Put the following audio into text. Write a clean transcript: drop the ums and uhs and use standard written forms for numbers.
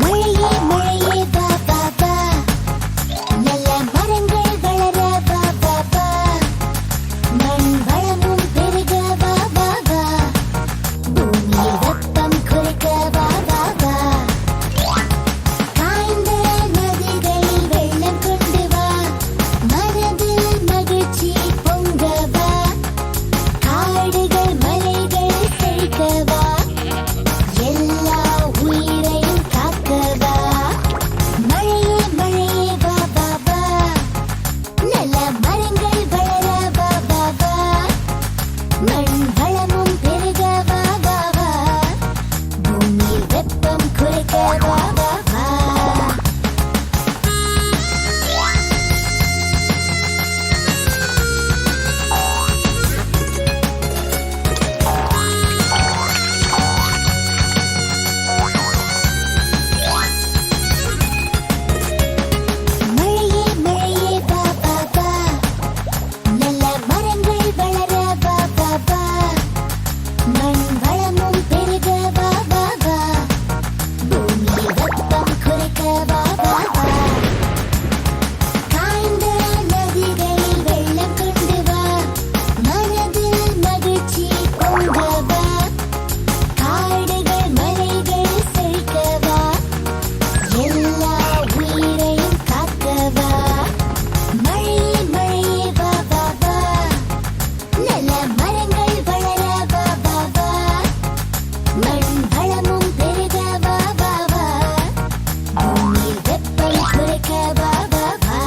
மழையே மழையே வா வா வா, நல்ல மரங்கள் வளர வா வா வா, மண் வளமும் பெருக வா வா வா, பூமியில் வெப்பம் குறைக்க வா வா வா, காய்ந்த நதிகளில் வெள்ளம் கொண்டு வா, மனதில் மகிழ்ச்சி பொங்க வா, காடுகள் மலைகள் செழிக்க வா, எல்லா உயிரையும் காக்க வா. மழையே மழையே வா வா வா, நல்ல மரங்கள் வளர வா வா வா, மண் வளமும் பெருக வா வா வா, பூமியில் வெப்பம் குறைக்க வா வா வா. மழையே மழையே வா வா வா, நல்ல மரங்கள் வளர வா வா வா, மண் வளமும் பெருக வா வா வா, பூமியில் வெப்பம் குறைக்க வா வா வா, காய்ந்த நதிகளில் வெள்ளம் கொண்டு வா, மனதில் மகிழ்ச்சி பொங்க வா, காடுகள் மலைகள் செழிக்க வா, எல்லா உயிரையும் காக்க வா. மழையே மழையே வா வா வா, நல்ல மரங்கள் வளர வா வா வா, மண் வளமும் பெருக வா வா வா, பூமியில் வெப்பம் குறைக்க வா வா வா.